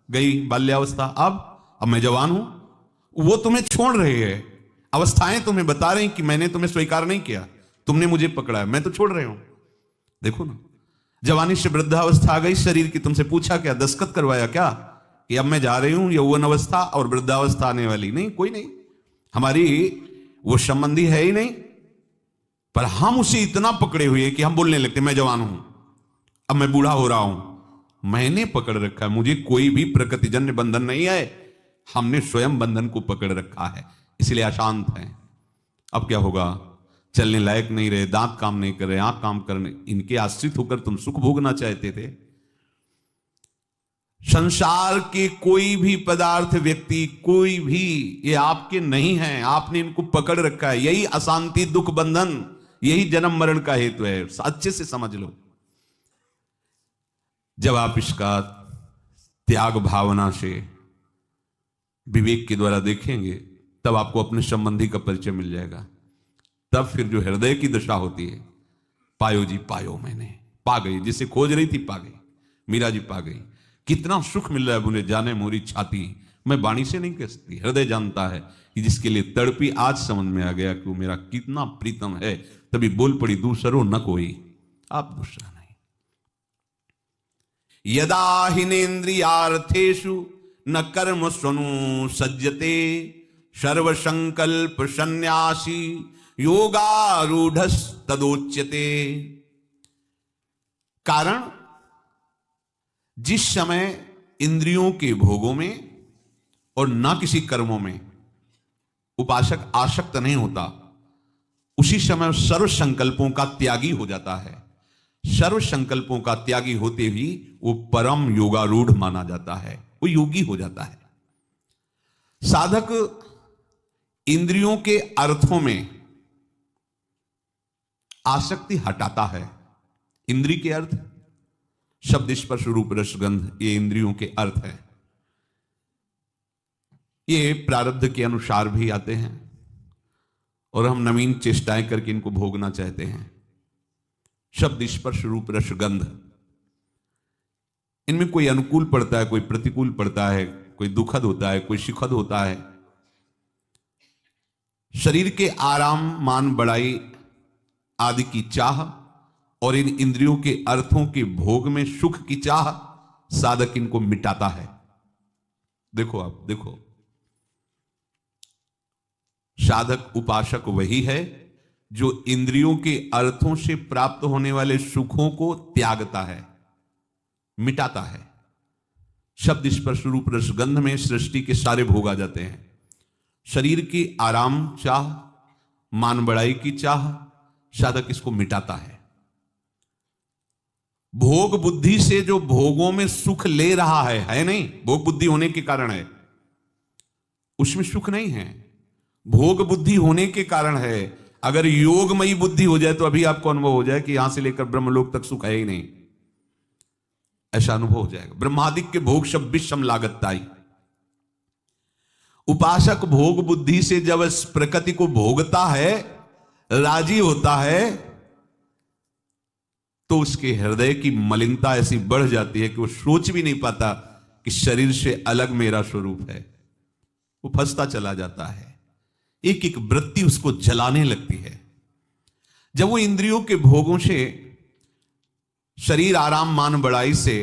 गई बाल्यावस्था, अब मैं जवान हूं। वो तुम्हें छोड़ रहे हैं, अवस्थाएं तुम्हें बता रही कि मैंने तुम्हें स्वीकार नहीं किया, तुमने मुझे पकड़ा है, मैं तो छोड़ रहे हूं। देखो ना, जवानी से वृद्धावस्था आ गई शरीर की, तुमसे पूछा क्या, दस्तखत करवाया क्या कि अब मैं जा रही हूं, यौवन अवस्था और वृद्धावस्था आने वाली? नहीं, कोई नहीं, हमारी वो संबंधी है ही नहीं। पर हम उसे इतना पकड़े हुए कि हम बोलने लगते मैं जवान हूं, अब मैं बूढ़ा हो रहा हूं, मैंने पकड़ रखा है, मुझे कोई भी प्रकृतिजन्य बंधन नहीं है, हमने स्वयं बंधन को पकड़ रखा है, इसलिए अशांत है। अब क्या होगा, चलने लायक नहीं रहे, दांत काम नहीं कर रहे, आंख काम करने, इनके आश्रित होकर तुम सुख भोगना चाहते थे। संसार के कोई भी पदार्थ, व्यक्ति, कोई भी, ये आपके नहीं है, आपने इनको पकड़ रखा है। यही अशांति, दुख, बंधन, यही जन्म मरण का हेतु है। अच्छे से समझ लो। जब आप इसका त्याग भावना से विवेक के द्वारा देखेंगे, तब आपको अपने संबंधी का परिचय मिल जाएगा। तब फिर जो हृदय की दशा होती है, पायो जी पायो, मैंने पा गई, जिसे खोज रही थी पा गई, मीरा जी पा गई। कितना सुख मिल रहा है मुझे, जाने मोरी छाती, मैं वाणी से नहीं कह सकती, हृदय जानता है कि जिसके लिए तड़पी, आज समझ में आ गया कि वो मेरा कितना प्रीतम है। तभी बोल पड़ी, दूसरो न कोई, आप दूसरा नहीं। यदा हिनेन्द्रियार्थेषु न कर्म स्वनु सज्जते, सर्व संकल्प सन्यासी योगारूढ़ तदोच्यते। कारण, जिस समय इंद्रियों के भोगों में और न किसी कर्मों में उपासक आसक्त नहीं होता, उसी समय सर्व संकल्पों का त्यागी हो जाता है। सर्व संकल्पों का त्यागी होते ही वो परम योगारूढ़ माना जाता है, वो योगी हो जाता है। साधक इंद्रियों के अर्थों में आसक्ति हटाता है। इंद्री के अर्थ शब्द, स्पर्श, रूप, रस, गंध, ये इंद्रियों के अर्थ है। ये प्रारब्ध के अनुसार भी आते हैं और हम नवीन चेष्टाएं करके इनको भोगना चाहते हैं। शब्द, स्पर्श, रूप, रस, गंध, इनमें कोई अनुकूल पड़ता है, कोई प्रतिकूल पड़ता है, कोई दुखद होता है, कोई सुखद होता है। शरीर के आराम, मान, बड़ाई आदि की चाह और इन इंद्रियों के अर्थों के भोग में सुख की चाह, साधक इनको मिटाता है। देखो, आप देखो, साधक उपासक वही है जो इंद्रियों के अर्थों से प्राप्त होने वाले सुखों को त्यागता है, मिटाता है। शब्द, स्पर्श, रूप, रस, गंध में सृष्टि के सारे भोग आ जाते हैं। शरीर की आराम चाह, मान बढ़ाई की चाह, साधक इसको मिटाता है। भोग बुद्धि से जो भोगों में सुख ले रहा है नहीं, भोग बुद्धि होने के कारण है, उसमें सुख नहीं है, भोग बुद्धि होने के कारण है। अगर योगमयी बुद्धि हो जाए तो अभी आपको अनुभव हो जाए कि यहां से लेकर ब्रह्मलोक तक सुख है ही नहीं, ऐसा अनुभव हो जाएगा। ब्रह्मादिक के भोग सब विषम लागताई। उपासक भोग बुद्धि से जब इस प्रकृति को भोगता है, राजी होता है, तो उसके हृदय की मलिनता ऐसी बढ़ जाती है कि वो सोच भी नहीं पाता कि शरीर से अलग मेरा स्वरूप है। वो फंसता चला जाता है, एक एक वृत्ति उसको जलाने लगती है। जब वो इंद्रियों के भोगों से, शरीर आराम, मान बढ़ाई से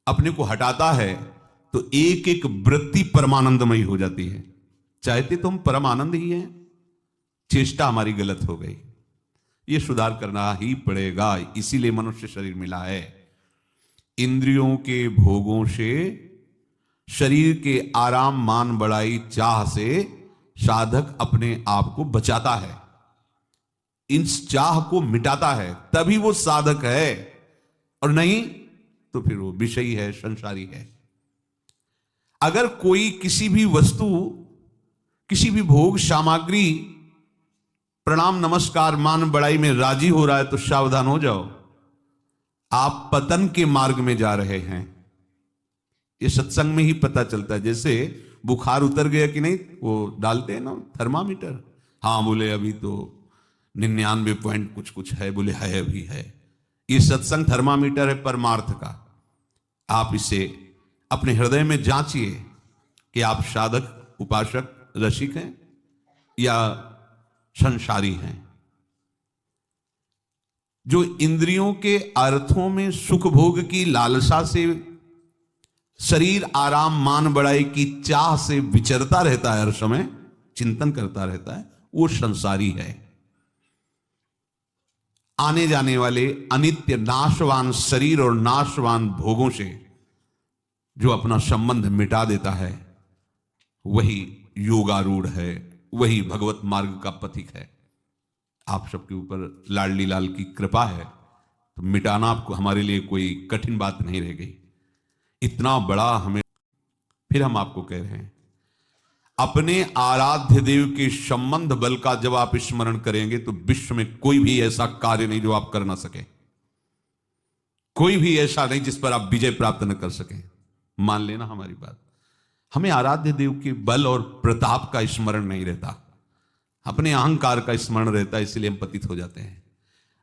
अपने को हटाता है, तो एक एक वृत्ति परमानंदमयी हो जाती है। चाहते तो हम परम आनंद ही हैं, चेष्टा हमारी गलत हो गई, ये सुधार करना ही पड़ेगा। इसीलिए मनुष्य शरीर मिला है। इंद्रियों के भोगों से, शरीर के आराम, मान बढ़ाई, चाह से साधक अपने आप को बचाता है, इन चाह को मिटाता है, तभी वो साधक है। और नहीं तो फिर वो विषयी है, संसारी है। अगर कोई किसी भी वस्तु, किसी भी भोग सामग्री, प्रणाम, नमस्कार, मान बढ़ाई में राजी हो रहा है तो सावधान हो जाओ, आप पतन के मार्ग में जा रहे हैं। ये सत्संग में ही पता चलता है। जैसे बुखार उतर गया कि नहीं, वो डालते हैं ना थर्मामीटर, हाँ बोले अभी तो 99 पॉइंट कुछ कुछ है, बोले है अभी है। ये सत्संग थर्मामीटर है परमार्थ का। आप इसे अपने हृदय में जांचिए कि आप साधक, उपासक, रसिक हैं या संसारी हैं। जो इंद्रियों के अर्थों में सुख भोग की लालसा से, शरीर आराम मान बढ़ाई की चाह से विचरता रहता है, हर समय चिंतन करता रहता है, वो संसारी है। आने जाने वाले अनित्य नाशवान शरीर और नाशवान भोगों से जो अपना संबंध मिटा देता है, वही योगारूढ़ है, वही भगवत मार्ग का पथिक है। आप सबके ऊपर लाडली लाल की कृपा है, तो मिटाना आपको हमारे लिए कोई कठिन बात नहीं रह गई। इतना बड़ा हमें, फिर हम आपको कह रहे हैं, अपने आराध्य देव के संबंध बल का जब आप स्मरण करेंगे तो विश्व में कोई भी ऐसा कार्य नहीं जो आप कर ना सके, कोई भी ऐसा नहीं जिस पर आप विजय प्राप्त न कर सकें। मान लेना हमारी बात। हमें आराध्य देव के बल और प्रताप का स्मरण नहीं रहता, अपने अहंकार का स्मरण रहता है, इसलिए हम पतित हो जाते हैं।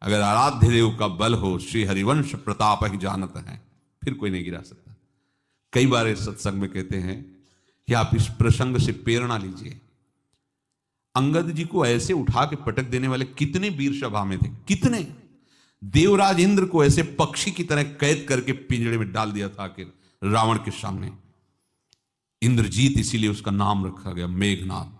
अगर आराध्य देव का बल हो, श्री हरिवंश प्रताप ही जानत है, फिर कोई नहीं गिरा सकता। कई बार इस सत्संग में कहते हैं कि आप इस प्रसंग से प्रेरणा लीजिए। अंगद जी को ऐसे उठा के पटक देने वाले कितने वीर सभा में थे, कितने। देवराज इंद्र को ऐसे पक्षी की तरह कैद करके पिंजड़े में डाल दिया था कि रावण के सामने। इंद्रजीत, इसीलिए उसका नाम रखा गया मेघनाद।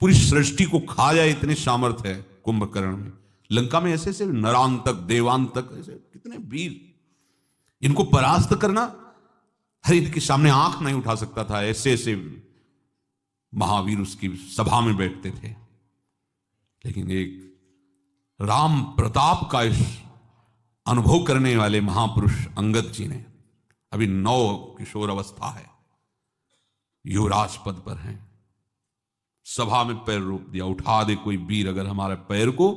पूरी सृष्टि को खा जाए इतने सामर्थ्य है कुंभकर्ण में। लंका में ऐसे ऐसे नरांतक, देवांतक, ऐसे कितने वीर, इनको परास्त करना, हर इनके सामने आंख नहीं उठा सकता था। ऐसे ऐसे महावीर उसकी सभा में बैठते थे। लेकिन एक राम प्रताप का इस अनुभव करने वाले महापुरुष अंगद जी ने, अभी 9 किशोर अवस्था है, युवराज पद पर हैं, सभा में पैर रोक दिया। उठा दे कोई वीर अगर हमारे पैर को,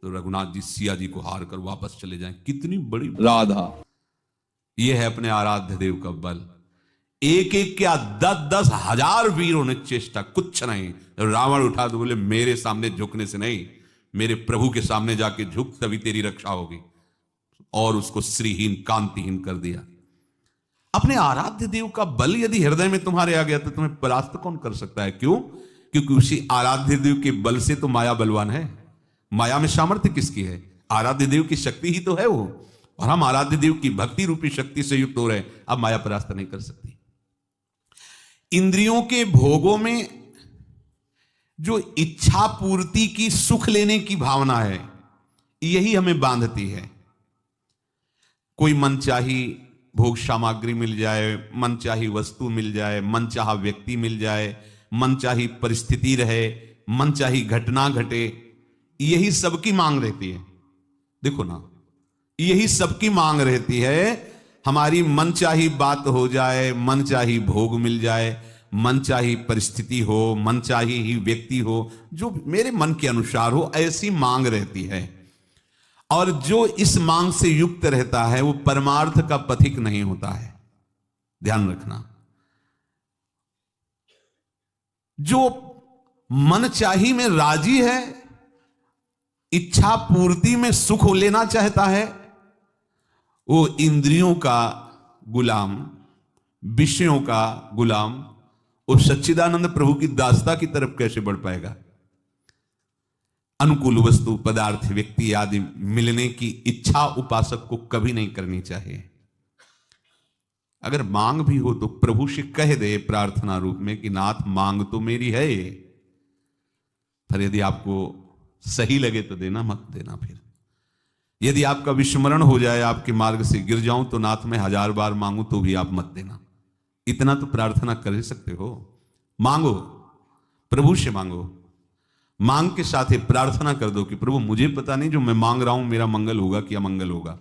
तो रघुनाथ जी सिया जी को हार कर वापस चले जाएं। कितनी बड़ी राधा। यह है अपने आराध्य देव का बल। एक एक क्या 10-10 हजार वीरों ने चेष्टा, कुछ नहीं। रावण उठा तो बोले मेरे सामने झुकने से नहीं, मेरे प्रभु के सामने जाके झुक, तभी तेरी रक्षा होगी। और उसको श्रीहीन, कांतिहीन कर दिया। अपने आराध्य देव का बल यदि हृदय में तुम्हारे आ गया तो तुम्हें परास्त कौन कर सकता है? क्यों? क्योंकि उसी आराध्य देव के बल से तो माया बलवान है। माया में सामर्थ्य किसकी है? आराध्य देव की शक्ति ही तो है वो। और हम आराध्य देव की भक्ति रूपी शक्ति से युक्त हो रहे हैं। अब माया परास्त नहीं कर सकती। इंद्रियों के भोगों में जो इच्छा पूर्ति की, सुख लेने की भावना है, यही हमें बांधती है। कोई मनचाही भोग सामग्री मिल जाए, मनचाही वस्तु मिल जाए, मनचाहा व्यक्ति मिल जाए, मनचाही परिस्थिति रहे, मनचाही घटना घटे, यही सबकी मांग रहती है। देखो ना, यही सबकी मांग रहती है। हमारी मनचाही बात हो जाए, मनचाही भोग मिल जाए, मनचाही परिस्थिति हो, मनचाही ही व्यक्ति हो, जो मेरे मन के अनुसार हो, ऐसी मांग रहती है। और जो इस मांग से युक्त रहता है वो परमार्थ का पथिक नहीं होता है। ध्यान रखना। जो मनचाही में राजी है, इच्छा पूर्ति में सुख लेना चाहता है, वो इंद्रियों का गुलाम, विषयों का गुलाम, वो सच्चिदानंद प्रभु की दासता की तरफ कैसे बढ़ पाएगा? अनुकूल वस्तु, पदार्थ, व्यक्ति आदि मिलने की इच्छा उपासक को कभी नहीं करनी चाहिए। अगर मांग भी हो तो प्रभु से कह दे प्रार्थना रूप में कि नाथ मांग तो मेरी है, पर यदि आपको सही लगे तो देना, मत देना। फिर यदि आपका विस्मरण हो जाए, आपके मार्ग से गिर जाऊं, तो नाथ में 1000 बार मांगू तो भी आप मत देना। इतना तो प्रार्थना कर ही सकते हो। मांगो, प्रभु से मांगो। मांग के साथ ही प्रार्थना कर दो कि प्रभु मुझे पता नहीं जो मैं मांग रहा हूं मेरा मंगल होगा कि अमंगल होगा,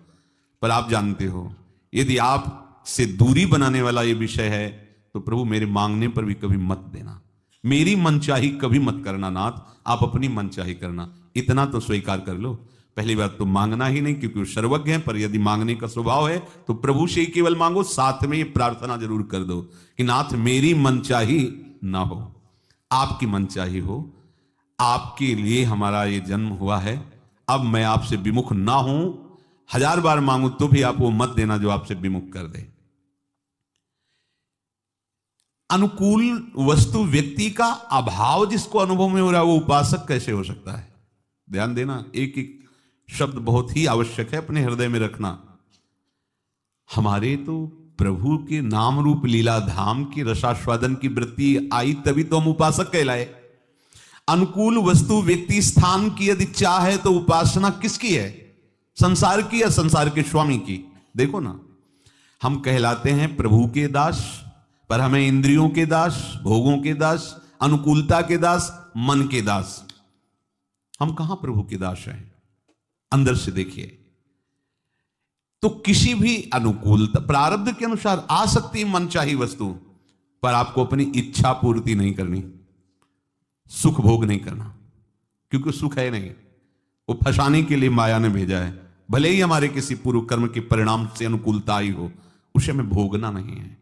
पर आप जानते हो। यदि आप से दूरी बनाने वाला ये विषय है तो प्रभु मेरे मांगने पर भी कभी मत देना, मेरी मनचाही कभी मत करना नाथ, आप अपनी मनचाही करना। इतना तो स्वीकार कर लो। पहली बात तो मांगना ही नहीं, क्योंकि वो सर्वज्ञ है, पर यदि मांगने का स्वभाव है तो प्रभु से ही केवल मांगो। साथ में ये प्रार्थना जरूर कर दो कि नाथ मेरी मनचाही ना हो, आपकी मनचाही हो। आपके लिए हमारा ये जन्म हुआ है, अब मैं आपसे विमुख ना हूं। 1000 बार मांगू तो भी आप वो मत देना जो आपसे विमुख कर दे। अनुकूल वस्तु व्यक्ति का अभाव जिसको अनुभव में हो रहा है वो उपासक कैसे हो सकता है? ध्यान देना, एक एक शब्द बहुत ही आवश्यक है अपने हृदय में रखना। हमारे तो प्रभु के नाम रूप लीला धाम की रसास्वादन की वृत्ति आई तभी तो हम उपासक कहलाए। अनुकूल वस्तु व्यक्ति स्थान की यदि इच्छा है तो उपासना किसकी है? संसार की या संसार के स्वामी की? देखो ना, हम कहलाते हैं प्रभु के दास, पर हमें इंद्रियों के दास, भोगों के दास, अनुकूलता के दास, मन के दास। हम कहां प्रभु के दास हैं? अंदर से देखिए तो किसी भी अनुकूलता प्रारब्ध के अनुसार आ सकती मनचाही वस्तु, पर आपको अपनी इच्छा पूर्ति नहीं करनी, सुख भोग नहीं करना, क्योंकि सुख है नहीं, वो फंसाने के लिए माया ने भेजा है। भले ही हमारे किसी पूर्व कर्म के परिणाम से अनुकूलता आई हो, उसे हमें भोगना नहीं है।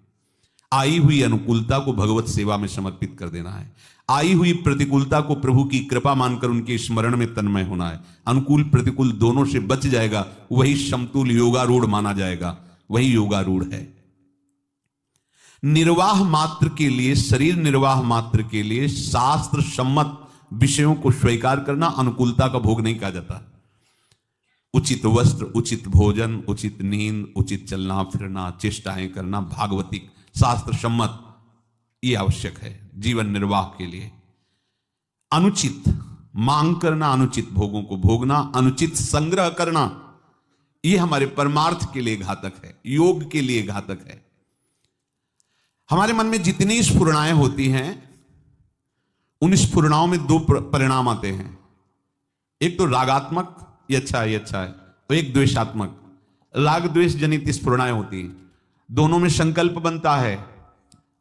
आई हुई अनुकूलता को भगवत सेवा में समर्पित कर देना है। आई हुई प्रतिकूलता को प्रभु की कृपा मानकर उनके स्मरण में तन्मय होना है। अनुकूल प्रतिकूल दोनों से बच जाएगा, वही समतुल योगारूढ़ माना जाएगा, वही योगारूढ़ है। निर्वाह मात्र के लिए, शरीर निर्वाह मात्र के लिए शास्त्र सम्मत विषयों को स्वीकार करना अनुकूलता का भोग नहीं कहा जाता। उचित वस्त्र, उचित भोजन, उचित नींद, उचित चलना फिरना, चेष्टाएं करना, भागवतिक शास्त्र सम्मत, ये आवश्यक है जीवन निर्वाह के लिए। अनुचित मांग करना, अनुचित भोगों को भोगना, अनुचित संग्रह करना, यह हमारे परमार्थ के लिए घातक है, योग के लिए घातक है। हमारे मन में जितनी स्फुरणाएं होती हैं, उन स्फुरणाओं में दो परिणाम आते हैं। एक तो रागात्मक, ये अच्छा है, ये अच्छा है, और एक द्वेषात्मक, राग द्वेष जनित स्फुरणाएं होती हैं। दोनों में संकल्प बनता है।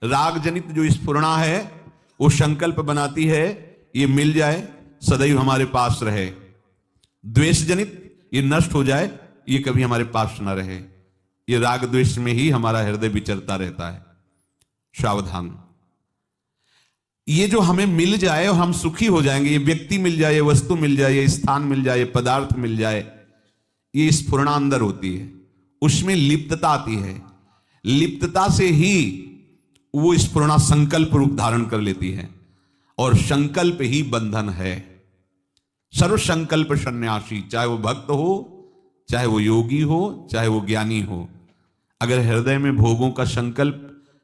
राग जनित जो स्फुरणा है वो संकल्प बनाती है ये मिल जाए, सदैव हमारे पास रहे। द्वेष जनित ये नष्ट हो जाए, ये कभी हमारे पास न रहे। ये राग द्वेष में ही हमारा हृदय विचरता रहता है। सावधान, ये जो हमें मिल जाए और हम सुखी हो जाएंगे, ये व्यक्ति मिल जाए, ये वस्तु मिल जाए, ये स्थान मिल जाए, ये पदार्थ मिल जाए, ये स्फुरणा अंदर होती है, उसमें लिप्तता आती है। लिप्तता से ही वो स्फुरणा संकल्प रूप धारण कर लेती है, और संकल्प ही बंधन है। सर्व संकल्प सन्यासी, चाहे वो भक्त हो, चाहे वो योगी हो, चाहे वो ज्ञानी हो, अगर हृदय में भोगों का संकल्प,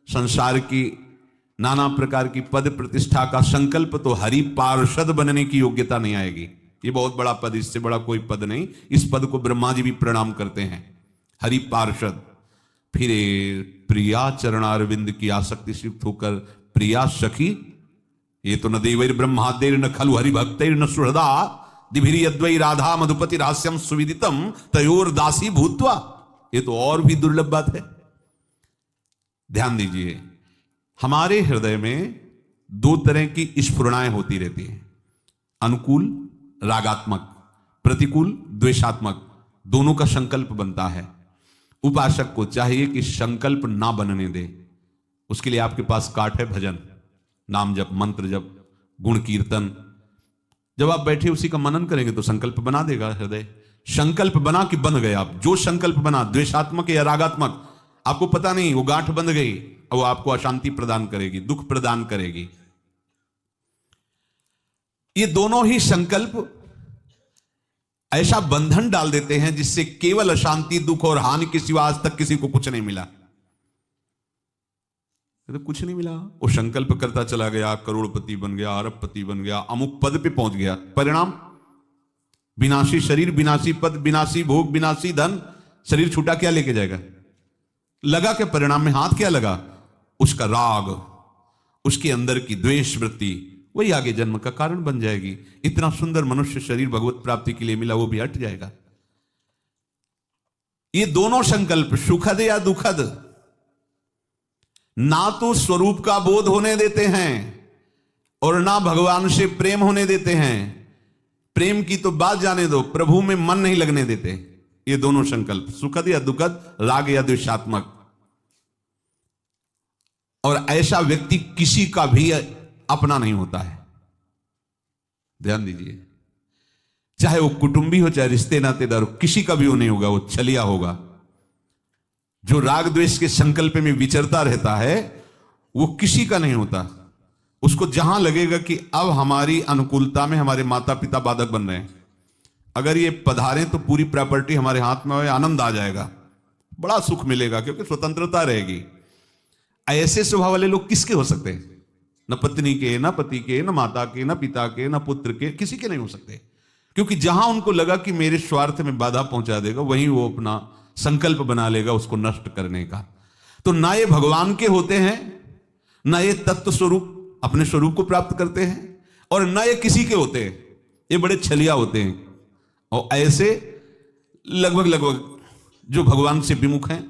संसार की नाना प्रकार की पद प्रतिष्ठा का संकल्प, तो हरि पार्षद बनने की योग्यता नहीं आएगी। ये बहुत बड़ा पद, इससे बड़ा कोई पद नहीं। इस पद को ब्रह्मा जी भी प्रणाम करते हैं, हरि पार्षद। फिर प्रिया चरणारविंद की आसक्ति से युक्त होकर प्रिया सखी, ये तो न देवैर ब्रह्मादेर न खलु हरि भक्तैर न सुहृदा दिभिरी अद्वै राधा मधुपति रहस्यम सुविदितम तयोर दासी भूत्वा, ये तो और भी दुर्लभ बात है। ध्यान दीजिए, हमारे हृदय में दो तरह की स्फुरणाएं होती रहती हैं, अनुकूल रागात्मक, प्रतिकूल द्वेषात्मक, दोनों का संकल्प बनता है। उपासक को चाहिए कि संकल्प ना बनने दे। उसके लिए आपके पास काट है, भजन, नाम जप, मंत्र जप, गुण कीर्तन। जब आप बैठे उसी का मनन करेंगे तो संकल्प बना देगा हृदय। संकल्प बना कि बन गए आप। जो संकल्प बना, द्वेषात्मक या रागात्मक, आपको पता नहीं, वो गांठ बंध गई, वो आपको अशांति प्रदान करेगी, दुख प्रदान करेगी। ये दोनों ही संकल्प ऐसा बंधन डाल देते हैं जिससे केवल अशांति, दुख और हानि के सिवा आज तक किसी को कुछ नहीं मिला। तो कुछ नहीं मिला, वो संकल्प करता चला गया, करोड़पति बन गया, अरबपति बन गया, अमुक पद पे पहुंच गया। परिणाम विनाशी शरीर, विनाशी पद, विनाशी भोग, विनाशी धन। शरीर छूटा, क्या लेके जाएगा? लगा क्या परिणाम में? हाथ क्या लगा? उसका राग, उसके अंदर की द्वेष वृत्ति, वही आगे जन्म का कारण बन जाएगी। इतना सुंदर मनुष्य शरीर भगवत प्राप्ति के लिए मिला, वो भी हट जाएगा। ये दोनों संकल्प, सुखद या दुखद, ना तो स्वरूप का बोध होने देते हैं और ना भगवान से प्रेम होने देते हैं। प्रेम की तो बात जाने दो, प्रभु में मन नहीं लगने देते। ये दोनों संकल्प, सुखद या दुखद, राग या द्वेषात्मक। और ऐसा व्यक्ति किसी का भी अपना नहीं होता है। ध्यान दीजिए, चाहे वो कुटुंबी हो, चाहे रिश्ते नातेदार हो, किसी का भी वो नहीं होगा, वो छलिया होगा। जो राग द्वेष के संकल्प में विचरता रहता है, वो किसी का नहीं होता। उसको जहां लगेगा कि अब हमारी अनुकूलता में हमारे माता पिता बाधक बन रहे हैं, अगर ये पधारें तो पूरी प्रॉपर्टी हमारे हाथ में हो, आनंद आ जाएगा, बड़ा सुख मिलेगा, क्योंकि स्वतंत्रता रहेगी। ऐसे स्वभाव वाले लोग किसके हो सकते हैं? न पत्नी के, न पति के, न माता के, न पिता के, न पुत्र के, किसी के नहीं हो सकते। क्योंकि जहां उनको लगा कि मेरे स्वार्थ में बाधा पहुंचा देगा, वहीं वो अपना संकल्प बना लेगा उसको नष्ट करने का। तो ना ये भगवान के होते हैं, ना ये तत्व स्वरूप अपने स्वरूप को प्राप्त करते हैं, और ना ये किसी के होते हैं। ये बड़े छलिया होते हैं। और ऐसे लगभग जो भगवान से विमुख हैं,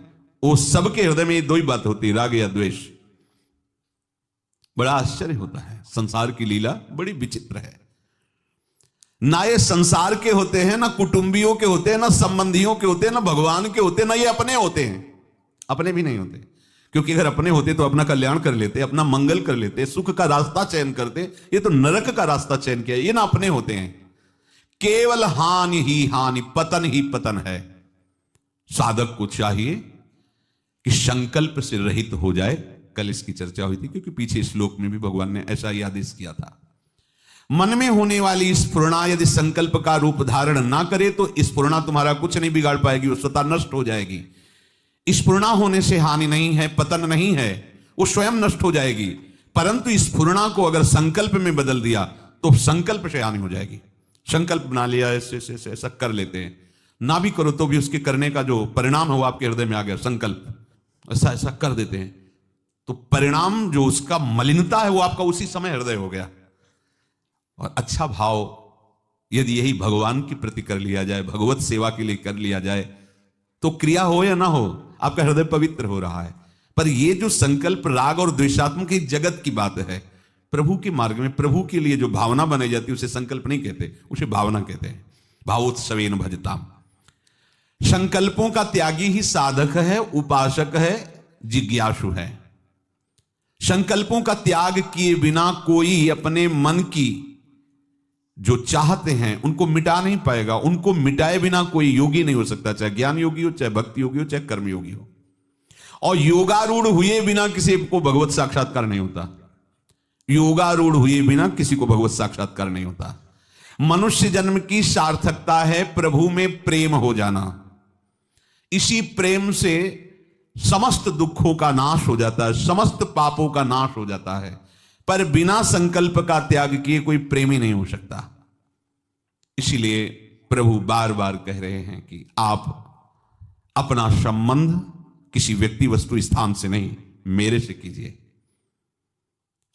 वो सबके हृदय में ये दो ही बात होती है, राग या द्वेष। बड़ा आश्चर्य होता है, संसार की लीला बड़ी विचित्र है। ना ये संसार के होते हैं, ना कुटुंबियों के होते हैं, ना संबंधियों के होते हैं, ना भगवान के होते हैं, ना ये अपने होते हैं। अपने भी नहीं होते, क्योंकि अगर अपने होते तो अपना कल्याण कर लेते, अपना मंगल कर लेते, सुख का रास्ता चयन करते। ये तो नरक का रास्ता चयन किया। ये ना अपने होते हैं। केवल हानि ही हानि, पतन ही पतन है। साधक को चाहिए कि संकल्प से रहित हो जाए। कल इसकी चर्चा हुई थी, क्योंकि पीछे श्लोक में भी भगवान ने ऐसा ही आदेश किया था। मन में होने वाली स्फुरणा यदि संकल्प का रूप धारण ना करे तो स्फुरणा तुम्हारा कुछ नहीं बिगाड़ पाएगी, वो स्वतः नष्ट हो जाएगी। स्फुरणा होने से हानि नहीं है, पतन नहीं है, वो स्वयं नष्ट हो जाएगी। परंतु स्फुरणा को अगर संकल्प में बदल दिया तो संकल्प से हानि हो जाएगी। संकल्प बना लिया, ऐसे ऐसे ऐसा कर लेते हैं, ना भी करो तो भी उसके करने का जो परिणाम है वो आपके हृदय में आ गया। संकल्प ऐसा ऐसा कर देते हैं, तो परिणाम जो उसका मलिनता है वो आपका उसी समय हृदय हो गया। और अच्छा भाव यदि यही भगवान के प्रति कर लिया जाए, भगवत सेवा के लिए कर लिया जाए, तो क्रिया हो या ना हो, आपका हृदय पवित्र हो रहा है। पर ये जो संकल्प राग और द्वेषात्मक जगत की बात है, प्रभु के मार्ग में प्रभु के लिए जो भावना बनाई जाती है उसे संकल्प नहीं कहते, उसे भावना कहते हैं। भावोत्सवेन भजताम। संकल्पों का त्यागी ही साधक है, उपासक है, जिज्ञासु है। संकल्पों का त्याग किए बिना कोई अपने मन की जो चाहते हैं उनको मिटा नहीं पाएगा। उनको मिटाए बिना कोई योगी नहीं हो सकता, चाहे ज्ञान योगी हो, चाहे भक्ति योगी हो, चाहे कर्म योगी हो। और योगारूढ़ हुए बिना किसी को भगवत साक्षात्कार नहीं होता। योगारूढ़ हुए बिना किसी को भगवत साक्षात्कार नहीं होता। मनुष्य जन्म की सार्थकता है प्रभु में प्रेम हो जाना। इसी प्रेम से समस्त दुखों का नाश हो जाता है, समस्त पापों का नाश हो जाता है। पर बिना संकल्प का त्याग किए कोई प्रेमी नहीं हो सकता। इसीलिए प्रभु बार बार कह रहे हैं कि आप अपना संबंध किसी व्यक्ति वस्तु स्थान से नहीं, मेरे से कीजिए।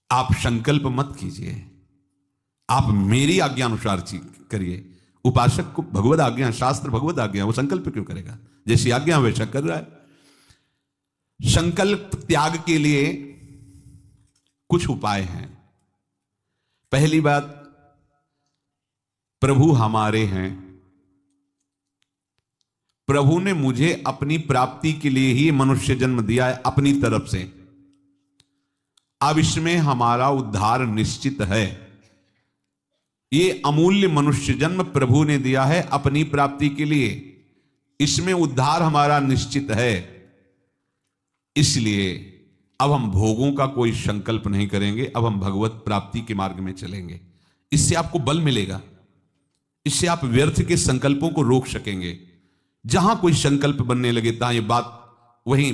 आप संकल्प मत कीजिए, आप मेरी आज्ञा अनुसार करिए। उपासक को भगवद आज्ञा, शास्त्र भगवद आज्ञा, वो संकल्प क्यों करेगा? जैसी आज्ञा वैसा कर रहा है। संकल्प त्याग के लिए कुछ उपाय हैं। पहली बात, प्रभु हमारे हैं। प्रभु ने मुझे अपनी प्राप्ति के लिए ही मनुष्य जन्म दिया है अपनी तरफ से। अब इसमें हमारा उद्धार निश्चित है। ये अमूल्य मनुष्य जन्म प्रभु ने दिया है अपनी प्राप्ति के लिए, इसमें उद्धार हमारा निश्चित है। इसलिए अब हम भोगों का कोई संकल्प नहीं करेंगे, अब हम भगवत प्राप्ति के मार्ग में चलेंगे। इससे आपको बल मिलेगा, इससे आप व्यर्थ के संकल्पों को रोक सकेंगे। जहां कोई संकल्प बनने लगे तहां ये बात वहीं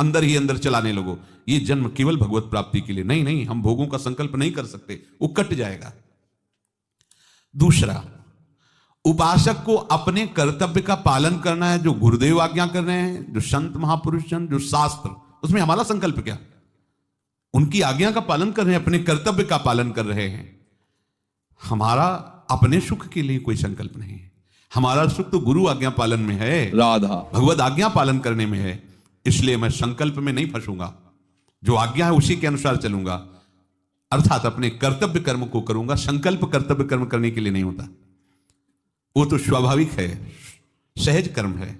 अंदर ही अंदर चलाने लगो, ये जन्म केवल भगवत प्राप्ति के लिए, नहीं नहीं हम भोगों का संकल्प नहीं कर सकते, वो कट जाएगा। दूसरा, उपासक को अपने कर्तव्य का पालन करना है, जो गुरुदेव आज्ञा कर रहे हैं, जो संत महापुरुष जन, जो शास्त्र, उसमें हमारा संकल्प क्या? उनकी आज्ञा का पालन कर रहे हैं, अपने कर्तव्य का पालन कर रहे हैं। हमारा अपने सुख के लिए कोई संकल्प नहीं है। हमारा सुख तो गुरु आज्ञा पालन में है, राधा भगवत आज्ञा पालन करने में है। इसलिए मैं संकल्प में नहीं फंसूंगा, जो आज्ञा है उसी के अनुसार चलूंगा, अर्थात अपने कर्तव्य कर्म को करूंगा। संकल्प कर्तव्य कर्म करने के लिए नहीं होता, वो तो स्वाभाविक है, सहज कर्म है।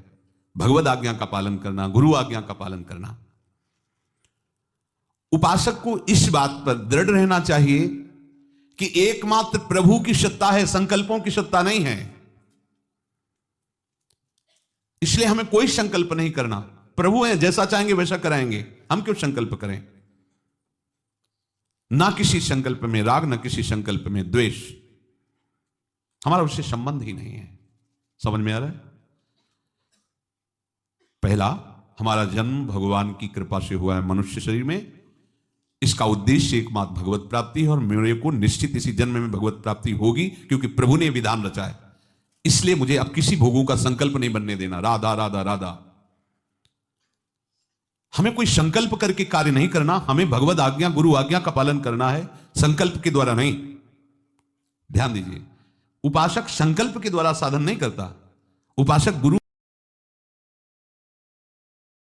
भगवत आज्ञा का पालन करना, गुरु आज्ञा का पालन करना। उपासक को इस बात पर दृढ़ रहना चाहिए कि एकमात्र प्रभु की सत्ता है, संकल्पों की सत्ता नहीं है। इसलिए हमें कोई संकल्प नहीं करना। प्रभु है, जैसा चाहेंगे वैसा कराएंगे, हम क्यों संकल्प करें? ना किसी संकल्प में राग, ना किसी संकल्प में द्वेष। हमारा उससे संबंध ही नहीं है। समझ में आ रहा है? पहला, हमारा जन्म भगवान की कृपा से हुआ है मनुष्य शरीर में। इसका उद्देश्य एकमात्र भगवत प्राप्ति है और मेरे को निश्चित इसी जन्म में भगवत प्राप्ति होगी, क्योंकि प्रभु ने विधान रचा है। इसलिए मुझे अब किसी भोगों का संकल्प नहीं बनने देना। राधा राधा राधा। हमें कोई संकल्प करके कार्य नहीं करना, हमें भगवत आज्ञा, गुरु आज्ञा का पालन करना है, संकल्प के द्वारा नहीं। ध्यान दीजिए, उपासक संकल्प के द्वारा साधन नहीं करता, उपासक गुरु